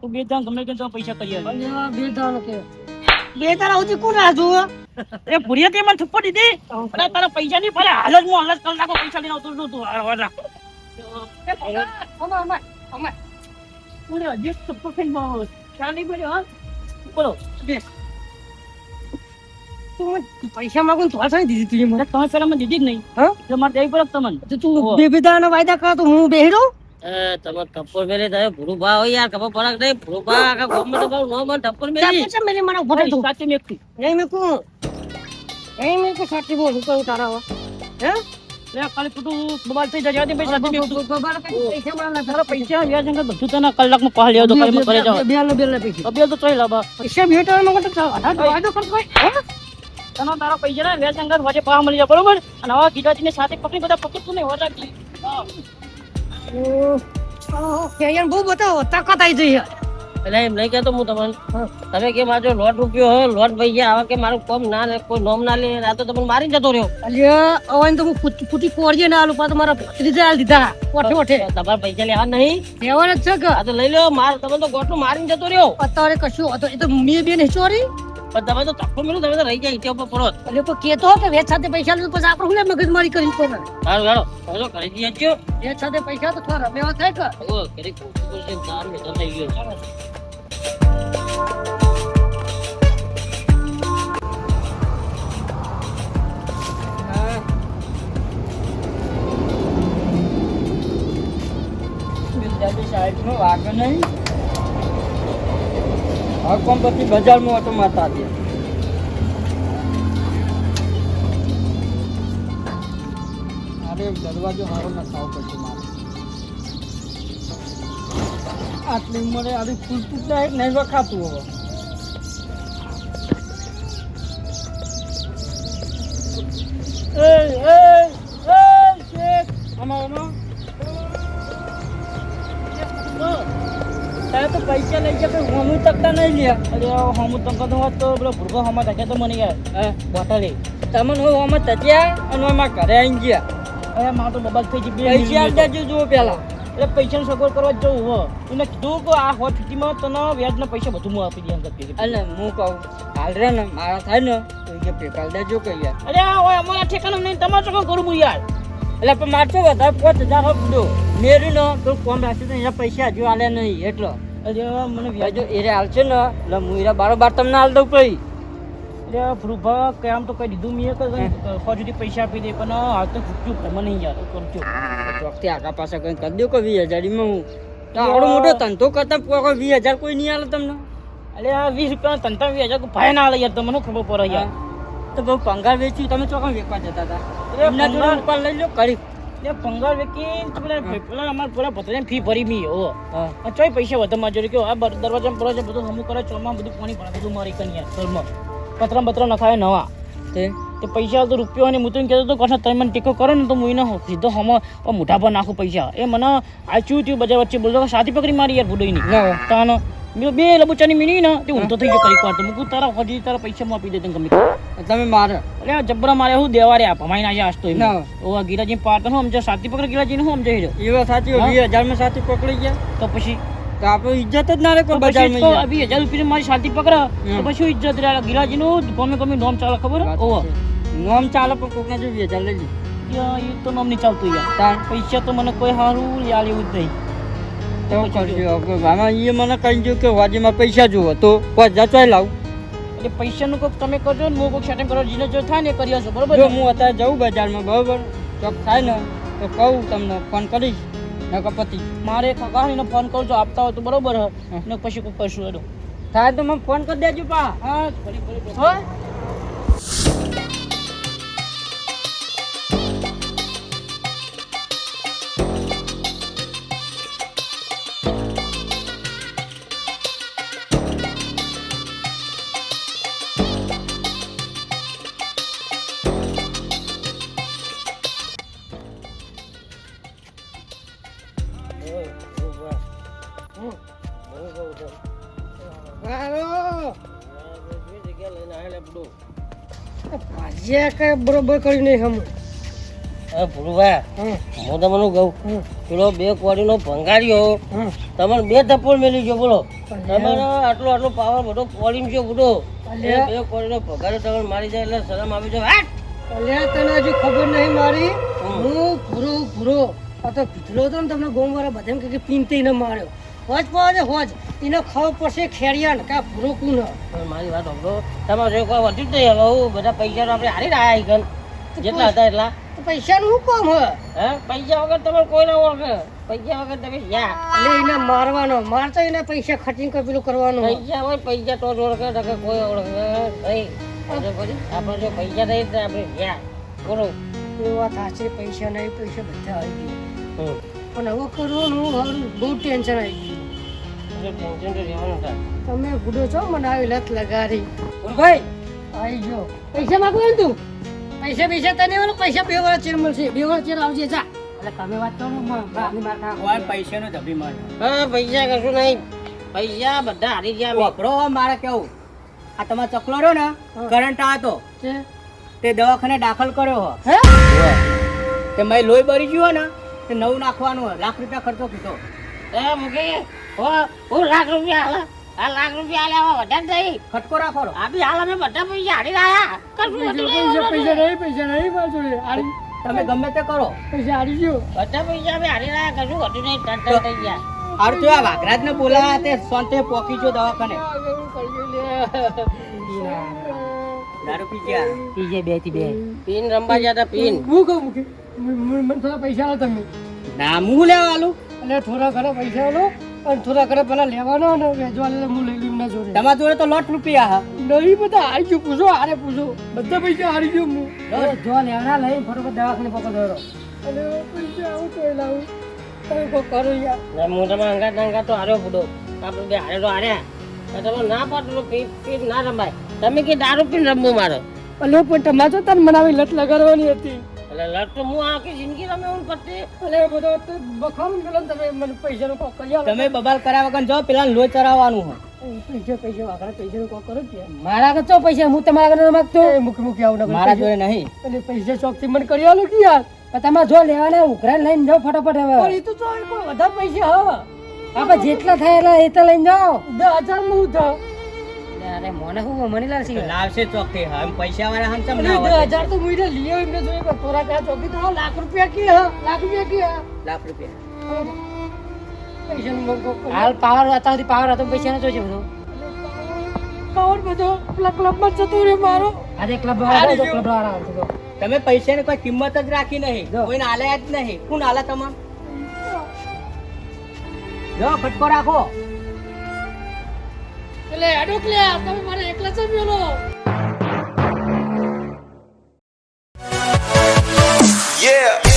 તું બે દાન ગમે કે પૈસા કરી આવે બે તારા સુધી કોણ રાજુ એ ભુરિયા તે મને થપ્પડ દીધી અરે તારા પૈસા નહીં ભલે હાલ જ હું હાલ જ કલાકો પૈસા લઈને આવતો છું તું હાલ રાખ ઓરે હજી થપ્પડ ખાઈને મારો ખ્યાલ નહીં પડ્યો હા બોલો બે પૈસા માંગુ તો હાલ દીધી તું મને તમે પેલા મને દીધી જ નહીં હા એટલે મારે દેવી પડે તમને તું બે દાના વાયદા કર તો હું બેહરો તમે ટપ્પર મેલે થાય ભૂરું ભા હોય યાર ખબર પડક નહીં ભૂરું ભા આખા ગોમમાં તો નો મન ટપ્પર મેલી ચાલ મેલી મને ફોટો તું સાચી મેકતી નહીં મેકું નહીં મેકું સાચી બોલ હું કહું તારા હે લે ખાલી ખોટું બબાલ થઈ જાય તે પૈસા સાચી મેકતું પૈસા મને તારા પૈસા વ્યાજ અંગત બધું તને કલાકમાં પહાડ લેવો તો કરી મને કરે જાવ બેલ પૈસા અબે તો ચોઈ લાબા પૈસા ભેટો મને તો વાયદો કર કોઈ તને તારા પૈસા ને વ્યાજ અંગત વાજે પા મળી જાય બરોબર અને આવા ગીતાજીને સાથે પકડી બધા પકડ તું નહીં હોતા હા યાર બહુ બતાવો તાકાત આવી જઈ એટલે એમ નહીં કહેતો હું તમને તમે કે મારો લોટ રૂપિયો હોય લોટ પૈસા આવા કે મારું કોમ ના લે કોઈ નોમ ના લે આ તો તમને મારી જતો રહ્યો અલ્યા અવાન તો હું ફૂટી કોરજે ના આલુ પા તમારા ત્રીજા આલ દીધા ઓઠે તમારા પૈસા લેવા નહીં લેવાના જ છે કે આ તો લઈ લો માર તમે તો ગોટલું મારીને જતો રહ્યો અત્યારે કશું હતો એ તો મે બે નહીં ચોરી પણ તમે તો તપ્પર મેલું તમે તો રહી જાય ઇત્યા ઉપર પડો એટલે તો કેતો કે વેચ સાથે પૈસા લીધું પછી આપણે હું મગજમારી કરી કોને સારું હેડો તમે તો કરી દઈએ છો વેચ સાથે પૈસા તો થોડા રમેવા થાય કે ઓ કરી કોશિશ તાર મે તો થઈ ગયો સાહેબ નો વાગ નહીં હકમ પછી બજારમાં ઓટો મારતા દે અરે દરવાજો મારો નખાવ પછી મારે આટલી ઉંમરે આવી ફૂલ તૂટતા નહીં વખાતું હવે શેઠ અમારો તારે તો પૈસા લઈ ગયા પણ હોમું તકતા નહીં લ્યા અરે હોમું તકતો હોત તો પેલો ભૂરગો હમા તકે તો મને યાર બોટલે તમે હું હોમાં તક્યા અને અમારા ઘરે આવી ગયા અરે મારે તો બબાલ થઈ ગઈ પૈસા આવી જજો જુઓ પેલા એટલે પૈસાની સગવડ કરવા જવું હો એને કીધું કે આ હોટ ફિફ્ટીમાં તને વ્યાજના પૈસા બધું હું આપી દઈએ એટલે હું કહું હાલ રે ને મારા થાય ને તો એ પેકાલ દેજો કે યાર અરે ઓય અમારા ઠેકાનું નહીં તમારે શું કરું હું યાર એટલે પણ મારતો વધારે 5000 આપજો મેરી નો તો કોમ રાખશે તો એના પૈસા હજુ આલે નહીં એટલો અરે મને વ્યાજો એરે હાલશે ને એટલે હું એરા બારોબાર તમને હાલ દઉં કઈ એટલે ફ્રૂભા કેમ તો કઈ દીધું મેં ફોજુથી પૈસા આપી દે પણ હાલ તો ફૂટ્યું મને નહીં યાર કરજો ચોકથી આગા પાસે કઈ કરી દો કે 20000 માં હું તો આવડો મોટો ધંધો કરતા 20000 કોઈ નહીં આલે તમને એટલે આ 20 રૂપિયા ધંધા 20000 ભાઈ ના આલે યાર તમને ખબર પડે યાર તો બહુ પંગાર વેચ્યું તમે ચોકમ વેચવા જતા હતા એમના જોડે ઉપર લઈ લો કરી એ પંગાર વેચી પેલા અમારા પૂરા ભત્રીને ફી ભરી મી હો ચોય પૈસા વધારે જોડે કે આ દરવાજા પર છે બધું હમું કરે ચોમાં બધું પાણી ભરા બધું મારી કન્યા ઘરમાં પતરા નખાય નવા તે પૈસા તો રૂપિયો અને હું તો કહેતો હતો કશા તમે મને ટેકો કરો ને તો હું એને સીધો હમો મોઢા પર નાખું પૈસા એ મને આચ્યું થયું બજાર વચ્ચે બોલતો સાથી પકડી મારી યાર ભૂડોઈની તાનો બે લબુચાની મીની ને તે ઊંધો થઈ ગયો કરી વાર તો મૂકું તારા હજી તારા પૈસા માં આપી દે તને ગમે તમે મારે એટલે જબરા મારે હું દેવારે આ ભમાઈને આજે આસતો ઓ ગીરાજી પાડતો હું સમજો સાથી પકડ ગીરાજીને હું સમજાઈ રહ્યો એવા સાથી 20000 માં સાથી પકડી ગયા તો પછી તો આપણે ઇજ્જત જ ના રે કોઈ બજારમાં 20000 રૂપિયા મારી સાથી પકડા તો પછી ઇજ્જત રે ગીરાજીનું ગમે નોમ ચાલે ખબર ઓ નોમ ચાલે પણ કોકના જો 20000 લઈ લે યાર એ તો નોમ નહીં ચાલતું યાર તાર પૈસા તો મને કોઈ હારું યાર એવું જ નહીં તો કરજો આમાં એ મને કહી જો કે વાજીમાં પૈસા જોવો તો 5000 ચોય લાવ એટલે પૈસાનું કોક તમે કરજો ને હું કોક સેટિંગ કરો જીને જો થાય ને કરી હશો બરોબર જો હું અત્યારે જાઉં બજારમાં બરોબર ચોક થાય ને તો કહું તમને ફોન કરીશ નકર પતિ મારે કાકાને ફોન કરું જો આપતા હોય તો બરોબર ને પછી કોઈ કરશું એનો થાય તો મને ફોન કરી દેજો પા હા હા બરોબર કરી નહીં હમ ભૂલવા હમ, હું તમને કહું હમ, પેલો 2 કોડીનો ભંગાર્યો હમ. તમને 2 થપ્પડ મેલી ગયો બોલો પણ તમારો આટલો પાવર બધો કોડીમ છે બુડો અલ્યા. 2 કોડીનો ભંગાર્યો તમને મારી જાય એટલે શરમ આવી જાય હાટ! અલ્યા તને હજુ ખબર નહીં મારી હમ. હું ભૂરો આ તો પીધલો હતો ને તમને ગોમવાળા બધા એમ કે પીનતે ન માર્યો હોજ પાડે હોજ એને ખબર પડશે ખેડિયા ને કા ભૂરો કુન પણ મારી વાત સાંભળો તમારે જો કોઈ વધ્યું જ નહીં હવે હું બધા પૈસા તો આપણે હારી રહ્યા ઈકન જેટલા હતા એટલા તો પૈસાનું શું કામ હે હે પૈસા વગર તમે કોઈ ના ઓળખે પૈસા વગર તમે યા એટલે એને મારવાનો મારતો એને પૈસા ખર્ચીને કોઈ પેલું કરવાનું પૈસા હોય પૈસા તો જ ઓળખે નકર કોઈ ઓળખે નહીં આપણે જો પૈસા નહીં તો આપણે યા બોલો એ વાત સાચી પૈસા નહીં પૈસા બધા આવી ગયા હમ પણ હવે કરવાનું હારું બહુ ટેન્શન આવી ગયું ટેન્શન તો રહેવાનું થાય તમે બુડો છો મને આવી લત લગાડી ભાઈ આવી ગયો પૈસા માંગો ને તું પૈસા તને ઓલો પૈસા 2 વાર ચેર મળશે 2 વાર ચેર આવજે જા એટલે તમે વાત કરો પૈસાનો ધબી માર હા પૈસા કશું નહીં પૈસા બધા હારી ગયા અમે. વાપરો મારે કેવું આ તમારો ચકલો રહ્યો ને કરંટ આવતો છે તે દવાખાને દાખલ કર્યો હો હે તે મેં લોહી બળી ગયો ને તે નવું નાખવાનું હોય ₹1,00,000 ખર્ચો કીધો એ મૂકી હું ₹1,00,000 હાલે આ ₹1,00,000 હાલે આવા વધારે નહીં ખટકો રાખો આ બી હાલ અમે બધા પૈસા હારી રહ્યા કશું હતું નહીં તમે ગમે તે કરો પૈસા હારી ગયો બધા પૈસા અમે હારી રહ્યા કશું હતું નહીં ટન થઈ ગયા હારું તો આ વાઘરાજ ને બોલાવા તે સોંતે પોકી જો દવાખાને દારૂ પી ગયા પીજે 2 થી 2 પીન રમવા ગયા હતા પીન હું કહું કે મને થોડા પૈસા આલો તમે ના હું લેવા આલું એટલે થોડા ઘણા પૈસા આલો અને થોડા ઘણા પેલા લેવાનો અને વેચવા લે હું લઈ લઉં ના જોડે તમારા જોડે તો ₹1,00,000 હા નહીં બધા હારી ગયું પૂછો હારે પૂછો બધા પૈસા હારી ગયું હું જો લેવડા લઈ ફટોફટ દવાખાને પકડ દોરો અને પૈસા આવું તો લાવું તમે કોઈ કરો યાર ને મોઢામાં અંગાત તો હાર્યો બુડો આપણે બે હારે તો હાર્યા તમે ના પાડો પીન ના રમાય તમે કે દારૂ પીને રમવું મારે અલે પણ તમારે તો તને મનાવી લત લગાડવાની હતી એટલે લટ તો હું આખી જિંદગી રમે હું પડતી અલે બધો તો બખારું પેલા તમે મને પૈસાનો કોક કરી આલો તમે બબાલ કર્યા વગર જો પેલા લોહી ચરાવવાનું હોય પૈસા વાઘરા પૈસાનો કોક કરો કે મારા આગળ તો પૈસા હું તમારા આગળ માંગતો મૂકી આવું મારા જોડે નહીં એટલે પૈસા ચોકથી મને કરી આલો કે યાર પણ તમારે જો લેવાના ઉઘરાણ લઈને જાઓ ફટાફટ હવે પણ એ તો જો કોઈ વધારે પૈસા હવે આપણે જેટલા થાય એટલા એ તો લઈને જાઓ 10,000 માં હું થાવ અરે મને હું મને લાગશે લાવશે ચોકથી હા એમ પૈસા વાળા હમ ચમ ના 10,000 તો મુઈને લીયો એમને જોઈએ પણ થોડા કા ચોકી તો ₹1,00,000 કે ₹1,00,000 કે ₹1,00,000 પૈસાનું મંગો હાલ પાવર હતા સુધી પાવર હતો પૈસા નો જોજે બધો પાવર બધો પેલા ક્લબમાં જતો રહ્યો મારો આજે ક્લબ વાળા તો ક્લબ વાળા આવતો તમે પૈસાની કોઈ કિંમત જ રાખી નહીં કોઈને આલ્યા જ નહીં કોણ આલે તમાર જો ફટકો રાખો એટલે એડોકલે તમે મારે એકલા જ મેલો Yeah.